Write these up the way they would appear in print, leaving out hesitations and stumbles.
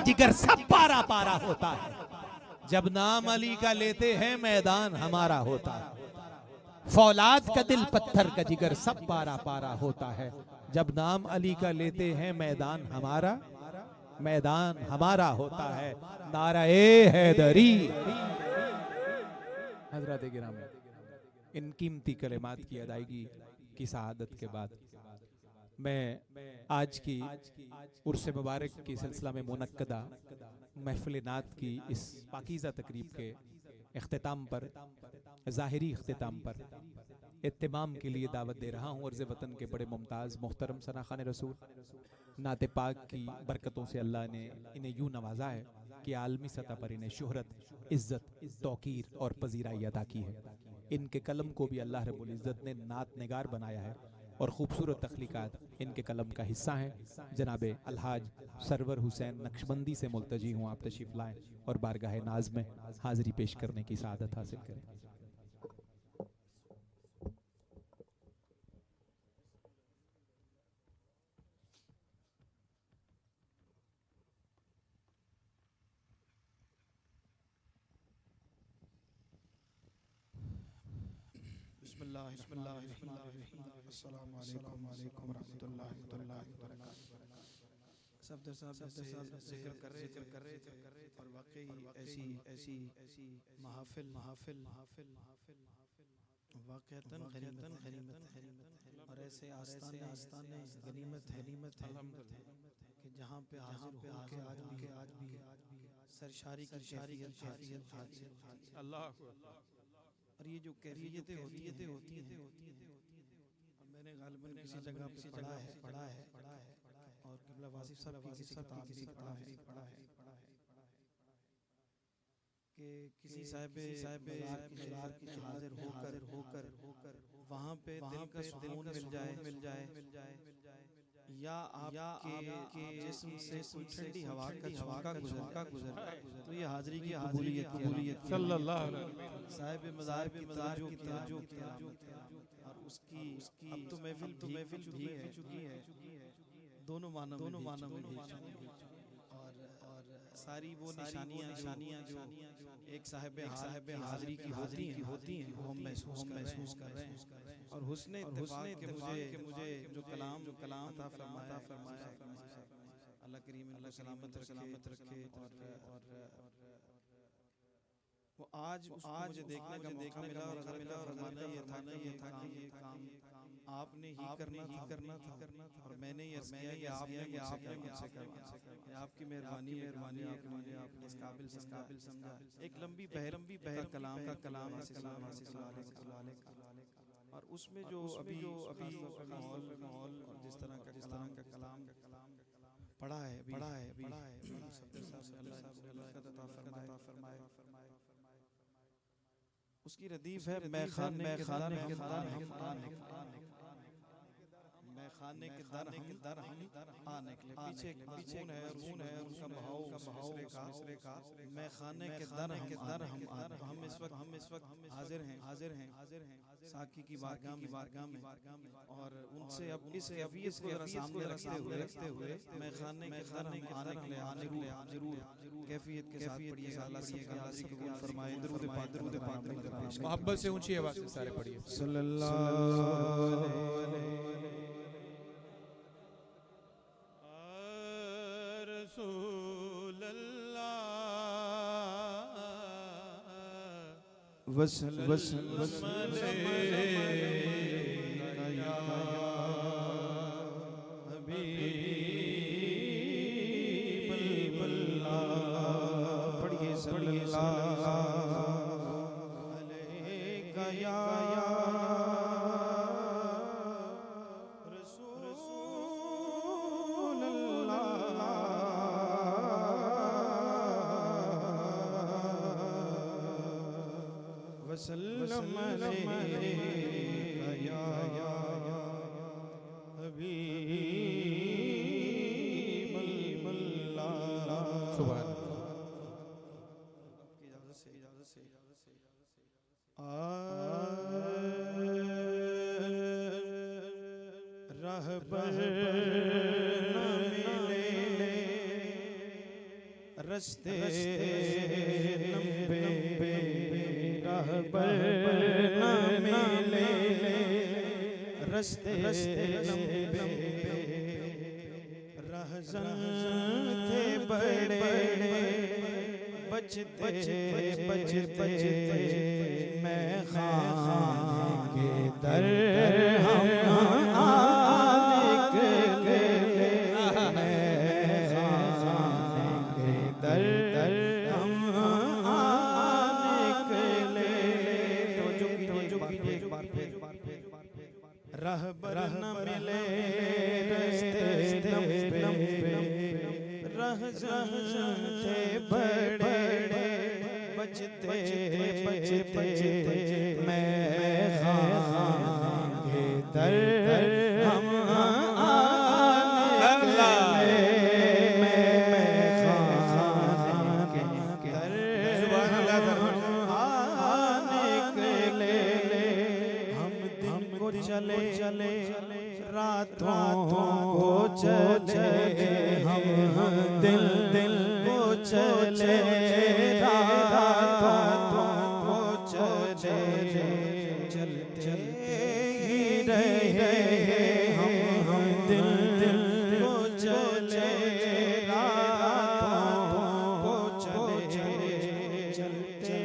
जिगर सब पारा पारा होता है। जब नाम अली का लेते हैं मैदान हमारा होता है। फौलाद का दिल पत्थर का जिगर सब पारा पारा होता है। जब नाम अली का लेते हैं मैदान हमारा होता है। नाराए हैदरी। हजरत गिरामी, इन कीमती कलेमात की अदायगी की शहादत के बाद मैं आज की उर्स मुबारक की सिलसिला में मुनक्कदा महफिल नात की इस पाकीज़ा तकरीब के इख्तिताम पर, ज़ाहिरी इख्तिताम पर इत्तिमाम के लिए दावत दे रहा हूँ। अर्ज़ वतन के बड़े मुमताज़ मोहतरम सनाखान रसूल नाते पाक की बरकतों से अल्लाह ने इन्हें यूँ नवाजा है कि आलमी सतह पर इन्हें शोहरत, इज़्ज़त, तौकीर और पजीराई अदा की है। इनके कलम को भी अल्लाह रब्बुल इज़्ज़त ने नात निगार बनाया है और खूबसूरत तख्लीकात इनके कलम का हिस्सा हैं। जनाब अलहाज सरवर हुसैन नक्शबंदी से मुल्तजी हूँ, आप तशरीफ़ लाएँ और बारगाह नाज में हाज़िरी पेश करने की सआदत हासिल करें। सफदर साहब जिक्र कर रहे थे और वाकई ऐसी महफिल वाक़अतन गनीमत है और ऐसे आस्ताने गनीमत है कि जहाँ पे हाजिर होके आज भी सरशारी की कैफियत अल्लाह। और ये जो कैफियतें होती हैं मैंने गालिबन किसी जगह पे पढ़ा है और क़िबला वासिफ साहब की किसी किताब भी पढ़ा है कि किसी साहिब मज़ार की हाजिर होकर वहाँ पे दिल का सुकून मिल जाए या आपके जिस्म से कोई ठंडी हवा का झोंका गुजर तो ये हाजिरी की कबूलियत सल्लल्लाहु अलैहि वसल्लम। साहिब मज़ार की तवज्जो और उसकी अब तो महफिल भी है दोनों मानों में भी और सारी वो निशानियाँ जो एक साहिब हाजिरी की होती हैं वो हम महसूस कर रहे हैं। और हुस्न इत्तेफाक के मुझे जो कलाम अता फरमाया अल्लाह करीम इनको सलामत रखे और वो आज मुझे देखने का मौका मिला और फरमाना ये था कि ये काम आपने ही करना था और मैंने ये किया कि आपने मुझसे करना। आपकी मेहरबानी आपने इस काबिल समझा। एक लंबी बहर कलाम और उसमें जो अभी माहौल जिस तरह का कलाम पढ़ा है उसकी रदीफ है मैं खाने के दर हम आ निकले। पीछे है उनका बहाव का मैं खाने के दर हम इस वक्त हाजिर हैं साकी की बारगाह में और उनसे अब इस कैफियत को सामने रखते हुए मैं खाने के दर हम आने के लिए जरूर कैफियत के साथ पढ़िएगा। अल्लाह सबकी हाज़िरी कबूल फरमाए। दरूद पाक मोहब्बत से ऊंची आवाज से सारे पढ़िए। सल्लल्लाहु रस्ते लंबे रहबर न मिले, रस्ते लंबे रहज़न थे बड़े, बचते मैं खाने के दर हम निकले, मैं खाने के दर हम निकले। तो जो एक बार फिर रहबर न मिले, रस्ते लंबे रहज़न थे बड़े, बचते मैं खाने के दर हम निकले, मैं खाने के दर निकले। हम दिन को चले रातों को चले, हम दिल को चले रातों को चले, चलते ही रहे हम दिल को चले रातों को चले, चलते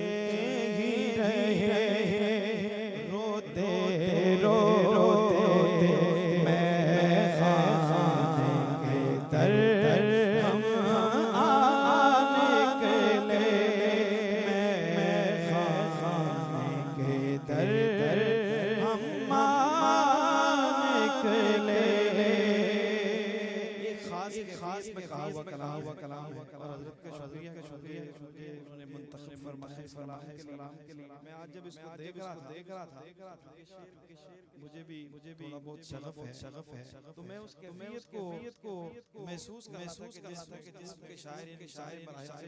ही रहे रोते रोते मैं खाने के दर हम निकले, मैं खाने के दर हम निकले। ये खास में कहा हुआ कलाम है और हज़रत का शुक्रिया उन्होंने मुंतखब फरमाया इस कलाम के लिए। मैं आज जब इसको देख रहा था मुझे भी थोड़ा बहुत शगफ है, तो मैं उस कैफियत को महसूस कर रहा था कि जिसके शायर मराहिल से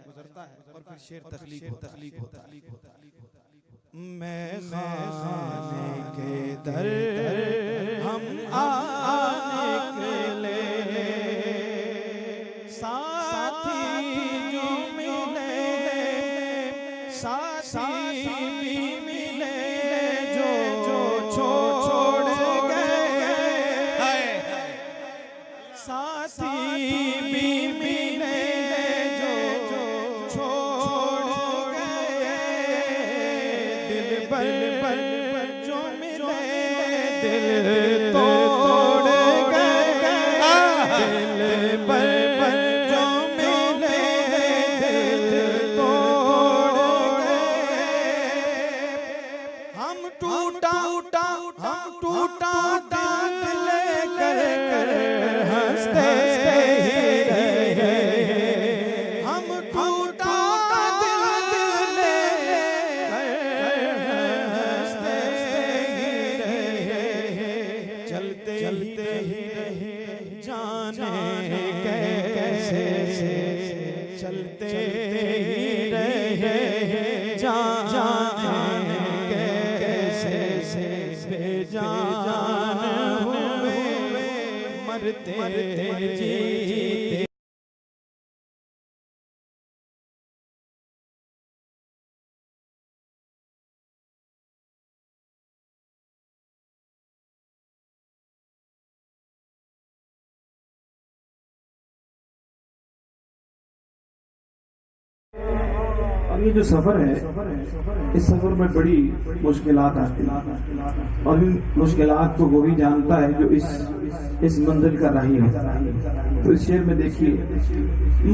गुजरता है और फिर शेर तख्लीक होता है। मैं खाने के दर हम निकले, साथी जो मिले, साथी भी मिले जो छोड़ गए, साथी भी मिले जो छोड़ गए, दिल पर जो मिले दिल तोड़ गए, दिल पर जो मिले दिल तोड़ गए। हम टूटा दिल लेकर हंसते ही रहे, हम टूटा दिल लेकर हंसते ही रहे, चलते ही रहे जाने कैसे, चलते ही रहे जाने कैसे, बेजान हुए मरते जीते। और ये जो सफर है, इस सफर में बड़ी मुश्किलात आती हैं और इन मुश्किलात को वो ही जानता है जो इस मंजिल का राही है। तो इस शेर में देखिए,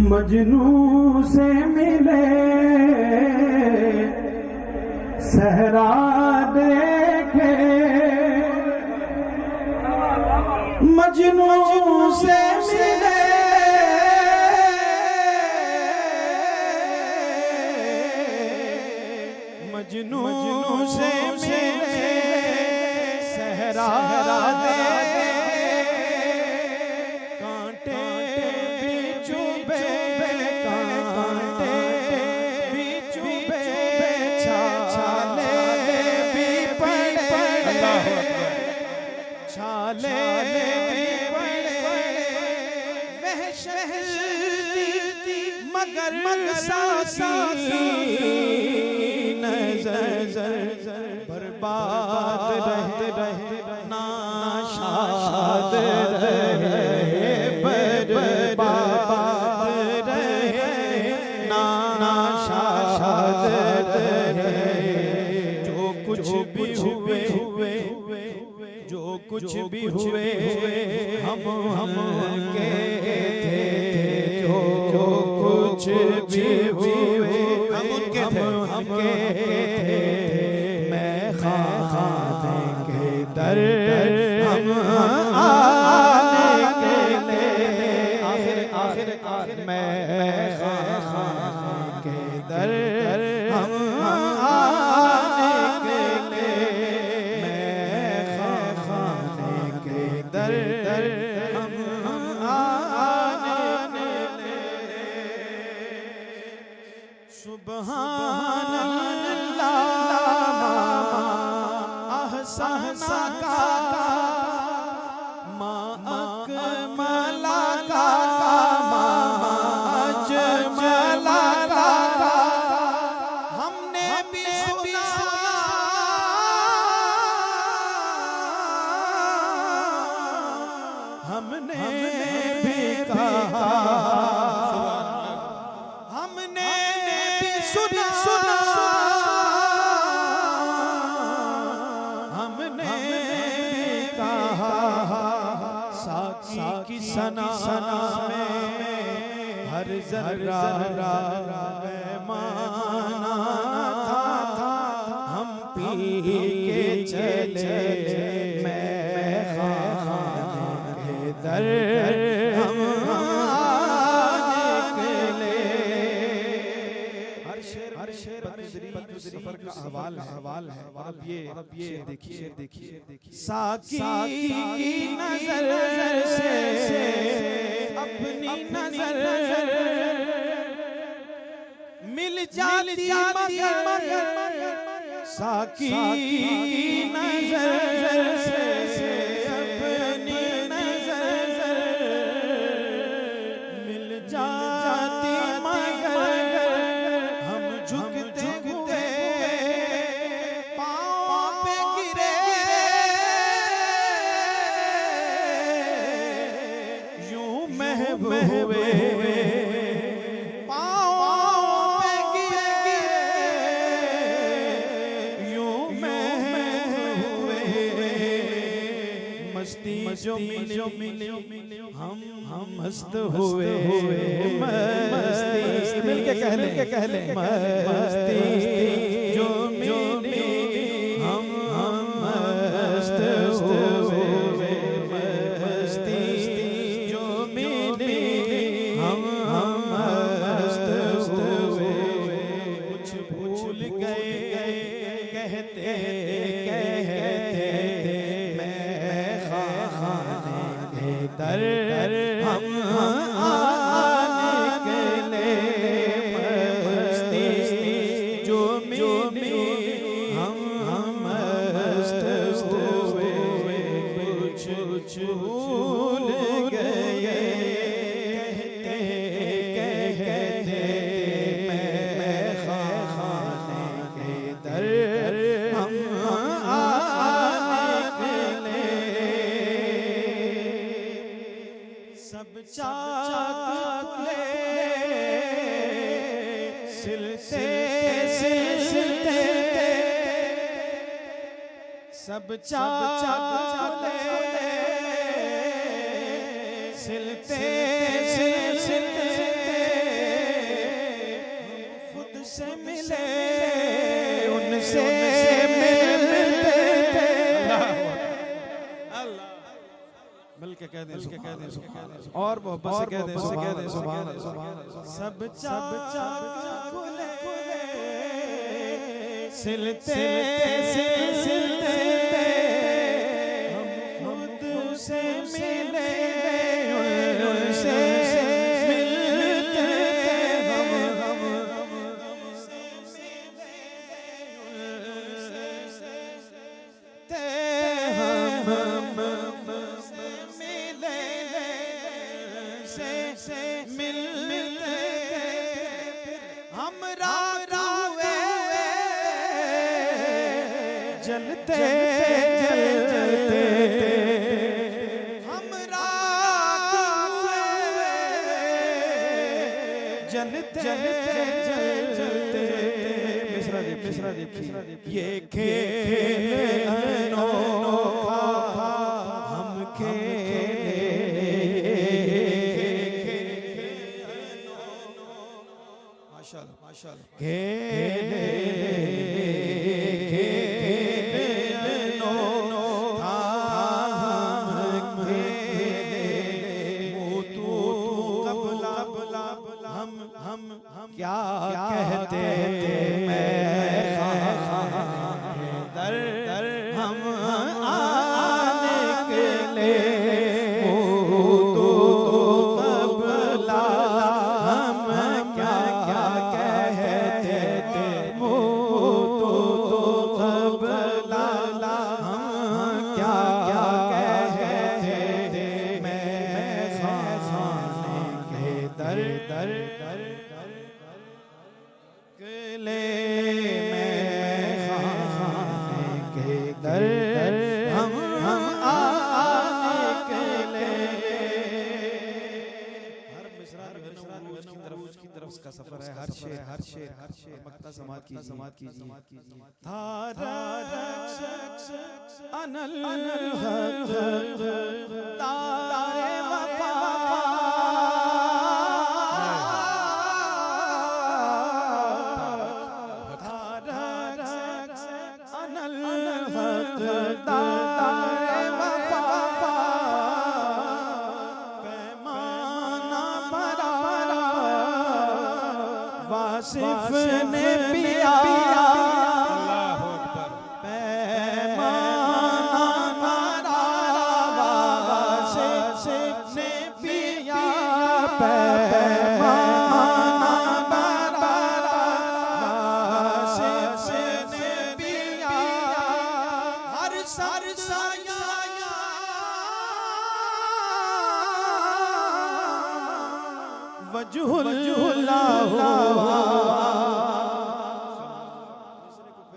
मजनू से मिले सहरा देखे, मजनू से मिले मजनू से मिले सहरा देखे, कांटे भी चुभे, कांटे भी चुभे, छाले भी पड़े, छाले भी पड़े, वह शहर मगर साकी नजर बर्बाद रहे नाशाद रहे बर्बाद रहे नाशाद रहे। जो कुछ भी हुए जो कुछ भी हुए हम के थे, जो कुछ भी हुए हम उनके थे, मैं खाने के दर हम आने के लिए आखिरकार मैं खाने के दर हम आने के लिए, मैं खाने के दर हम आने के लिए। सुभान अल्लाह अहसाना का मा अकमला का मा अजमला का हमने भी सुना हमने भी कहा हमने भी सुना हमने भी कहा साकी की सना में हर जर्रा पैमाना था, हम पी के चले मैं खाने के दर हम आने के लिए। हर शेर सफर का हवाल है और अब ये देखिए साकी की नजर से अपनी नजर मिल जाती मगर साकी की नजर से अपनी नजर मिल जाती मगर हम झुकते हुए पाँव पे गिरे यूं महबूबे पाँव पे गिरे यूं महबूबे मस्ती जो मिली हम मस्त हुए मस्ती मिलके कह ले मस्ती जो मिली हम मस्त हुए मस्ती जो मिली हम मस्त हुए। कुछ भूल गए कहते मैं खाने के दर हम आने के लिए मस्ती जो मिली हम मस्त हुए। कुछ भूल गए कहते मैं खाने के दर हम आने के लिए। सब चाकले सिलते सब चाकले सिलते खुद से मिले उनसे मिलते मिलके कह दें और मोहब्बत से कह दें सुभान अल्लाह। सब चाकले सिलते हम खुद से मिले उनसे मिलते हम मिले से मिलते जलते जलते हम राख हुए, जलते जलते। मिसरा देखिए ये खेल अनोखा हम खेले, माशाल्लाह खेले क्या कहते मैं दर दर हम आने के लिए तो कबला हम क्या क्या कहते थे तो कबला हम क्या क्या कहते थे मैं खाने के दर दर ले मैं खाने के दर हम आने के लिए। हर मिसरा की तरफ का सफर है, हर शेर मक्ता समात कीजिए। धारा अनल हक तारे वफा वासिफ ने पिया अल्लाहु अकबर। पैमाना मारा वासिफ ने पिया, पैमाना मारा वासिफ ने पिया। हर साया वजहुल्लाह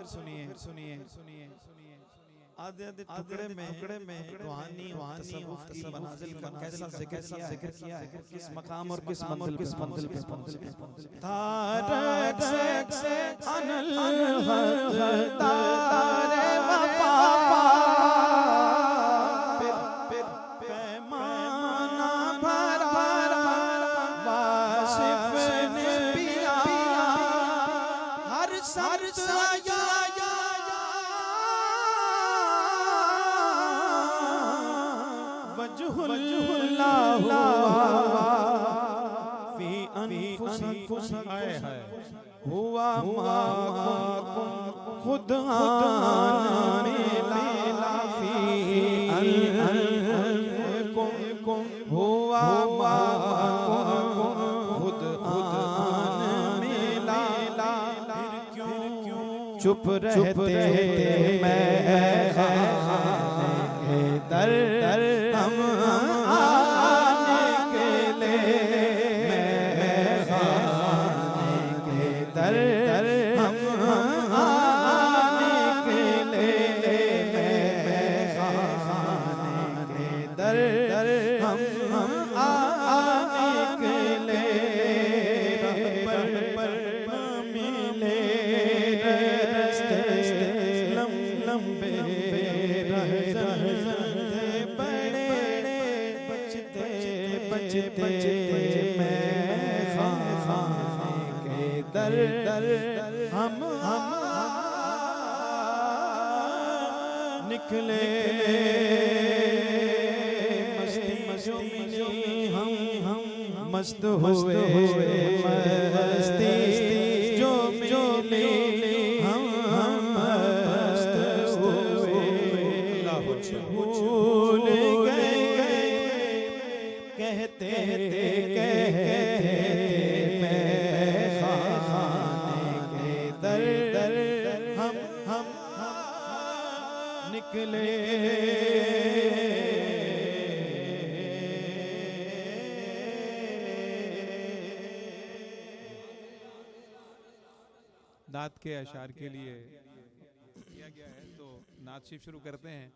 सुनिए आधे टुकड़े में रूहानी तसव्वुफ की मनाजिल का कैसा जिक्र किया है, किस मकाम और किस मंजिल पे पहुंचे। तारक से अनल हक तारे वफा पैमाना भरा वासिफ ने पिया। हर साया वजहुल्लाह फी अनफुसिहिम हुआ माकुम खुद आन मिला फी अनफुसिहिम हुआ माकुम खुद आन मिला। फिर क्यों चुप रहते मैं खाने दर हम आने के लिए मैं खाने के दर हम आने के लिए मैं खाने के दर हम आने के लिए। पर मिले रास्ते लंबे बचते मैं खाने के दर हम निकले मस्ती हम मस्त हुए मस्ती जो मिले हम मस्त हुए भूल गए कहते मैं खाने के दर हम निकले। दात के अशार के लिए तो नात शिफ शुरू करते हैं।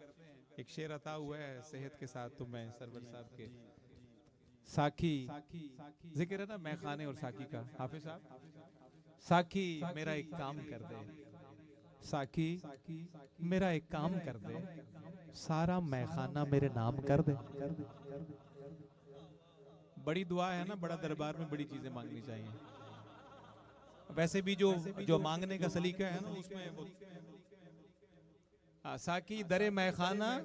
एक शेर अता हुआ है सेहत के साथ, तो मैं सरवर साहब के साकी जिक्र है ना मैं खाने और साकी का, हाफिज साहब साकी मेरा एक काम कर दे, साकी मेरा एक काम कर दे, सारा मैखाना मेरे नाम कर दे। बड़ी दुआ है ना, बड़ा दरबार में बड़ी चीजें मांगनी चाहिए। वैसे भी जो मांगने का सलीका है ना उसमें वो साकी दरे मैखाना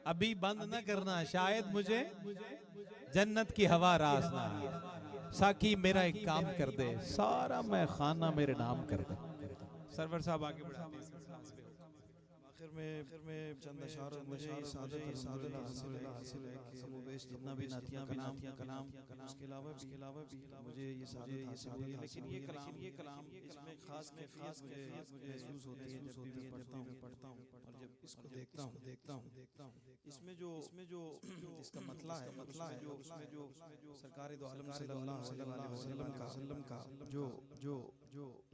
अभी बंद न करना, शायद मुझे जन्नत की हवा रास ना आए। साकी मेरा एक काम कर दे, सारा मैखाना मेरे नाम कर दे। सरवर साहब आगे बढ़ाते हैं। आखिर में चंद अशार मुझे सादत हासिल है कि समोबेश जितना भी नातियां कलाम उसके अलावा भी मुझे ये सादत हासिल हुई है। लेकिन ये कलाम इसमें खास कैफियत मुझे महसूस होती है जब भी मैं पढ़ता हूँ और जब इसको देखता हूँ इसमें जो इसका मतला है जो उसमें जो सरकार दो आलम सल्लल्लाहु अलैहि वसल्लम का जो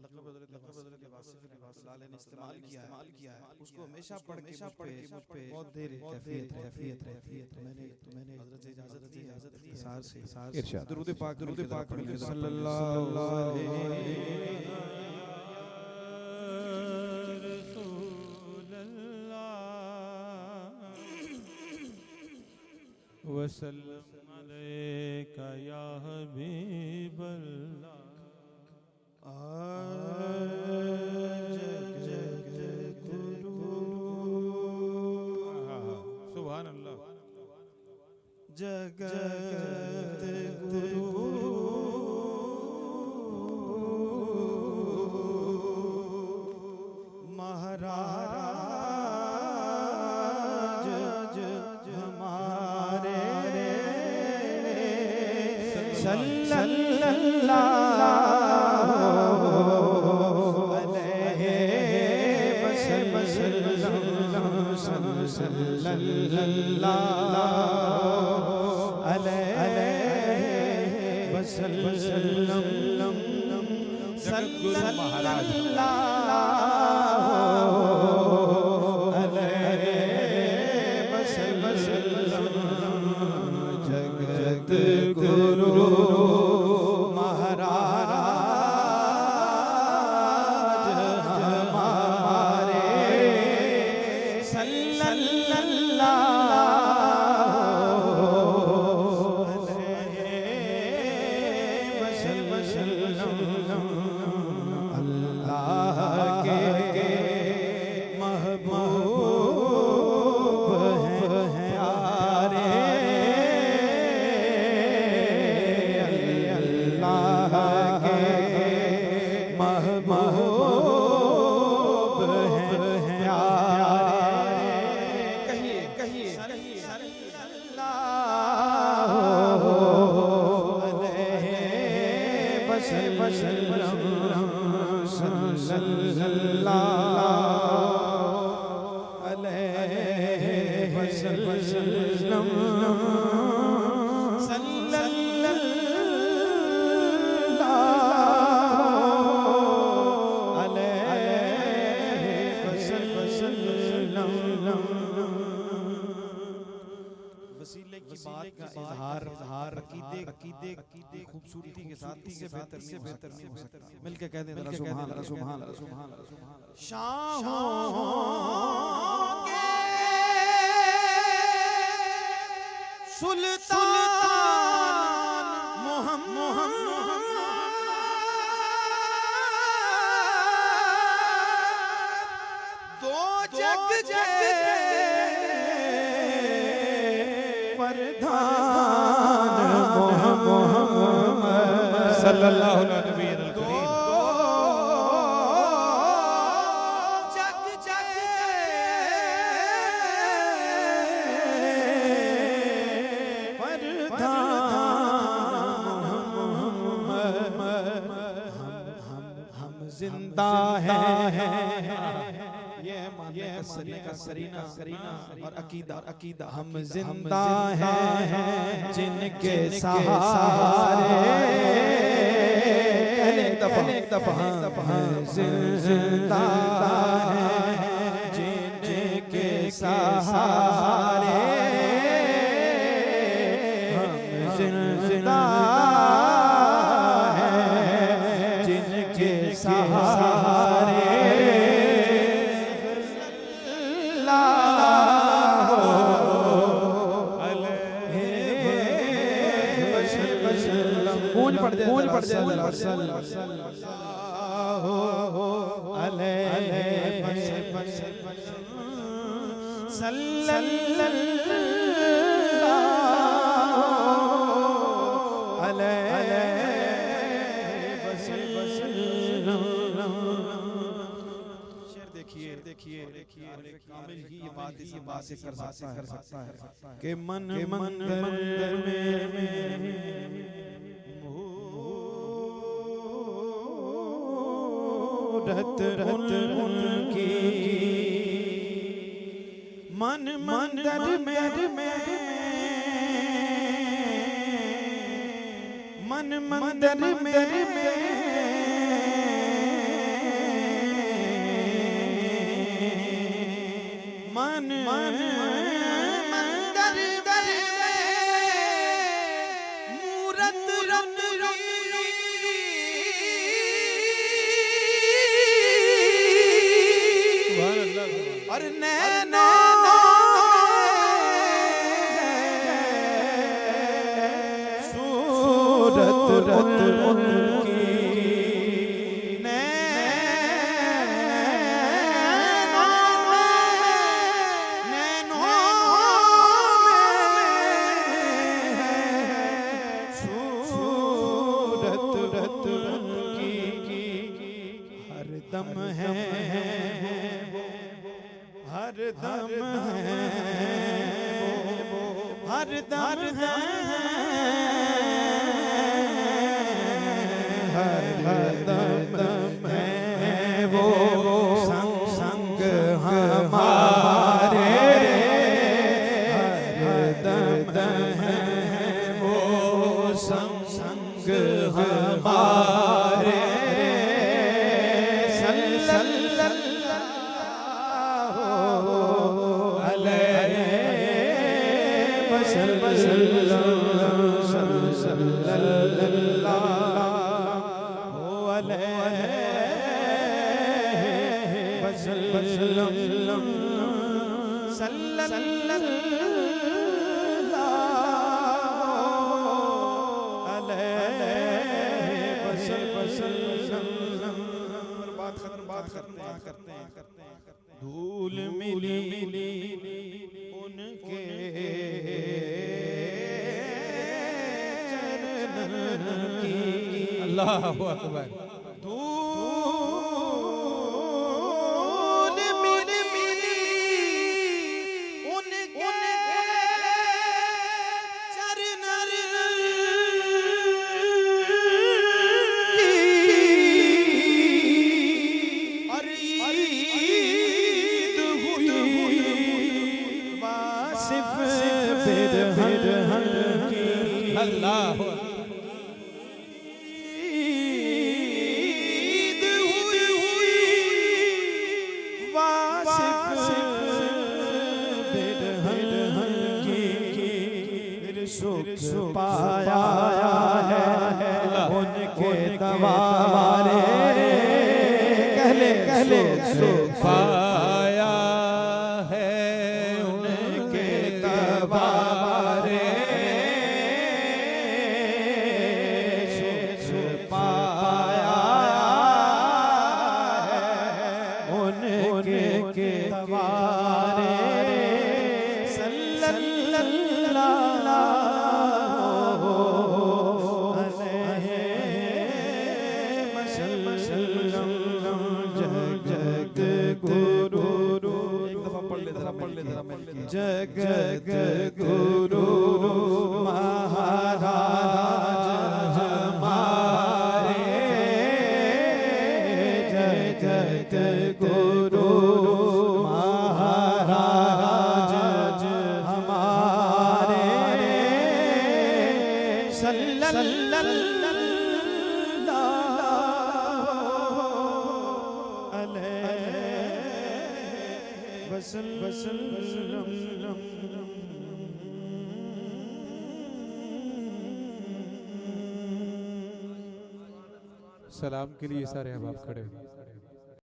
लक़ब हज़रत वासिफ़ ने इस्तेमाल किया है उसको हमेशा पढ़ के मुझ पे बहुत देर कैफियत मैंने हज़रत से इजाज़त दी सार से इरशाद दुरूद पाक सल्लल्लाहु अलैहि वसल्लम अलैका या हबीबल्लाह। सुभान अल्लाह। जगत गुरु महाराज हमारे सल्लल्लाहु अलैहि वसल्लम गुरु महाराज जगत गुरु महाराज हमारे सल्लल्लाहु अलैहि वसल्लम अल्लाह के महबूब हैं प्यारे अल्लाह के महबूब हैं प्यारे। कहिए सल्लल्लाहु अलैहि वसल्लम सल्लल्लाहु अलैहि वसल्लम सल्लल्लाहु अलैहि वसल्लम। वसीले की बात का इजहार अकीदे की खूबसूरती के साथ इससे बेहतर नहीं हो सकता। मिलके कह दें जरा सुभान अल्लाह सुभान अल्लाह सुभान अल्लाह। शाहों के सुल्तान मोहम्मद दो जग प्रधान मोहम्मद सल्लल्लाहु अलैहि वसल्लम। जिंदा है ये सरीना और अकीदा हम जिंदा हैं जिनके सहारे दफा जिंदा है जिनके सहारे हम जिंदा है जिनके सहारे गूंज पड़ जाए देखिए कामिल ही ये बात इस बात से कर सकता है कि मन मंदिर में मूरत उनकी मन मंदिर में मन मंदिर में मन मंदिर मूरत और नैनो सूरत उनकी हरदम है हरदम है हरदम है हरदम है वो संग हमारे हरदम है वो संग हमारे धूल मिली उनके चरणन की अल्लाहु अकबर धूल मिली उनके चरणन की और ईद हुई वासिफ बिरहन की अल्लाह ईद हुई वासिफ बिरहन की सुख पाया है उनके दवारे कहले सुख पाया है उनके दवारे सुख पाया है उनके दवारे सल्लल्लाहु अलैहि वसल्लम जग गुरु एक दफा पढ़ ले जरा जग गुरु महाराज हमारे जग गुरु महाराज हमारे सल्लल्लाहु वसल्लम। सलाम के लिए सारे अहबाब खड़े हो।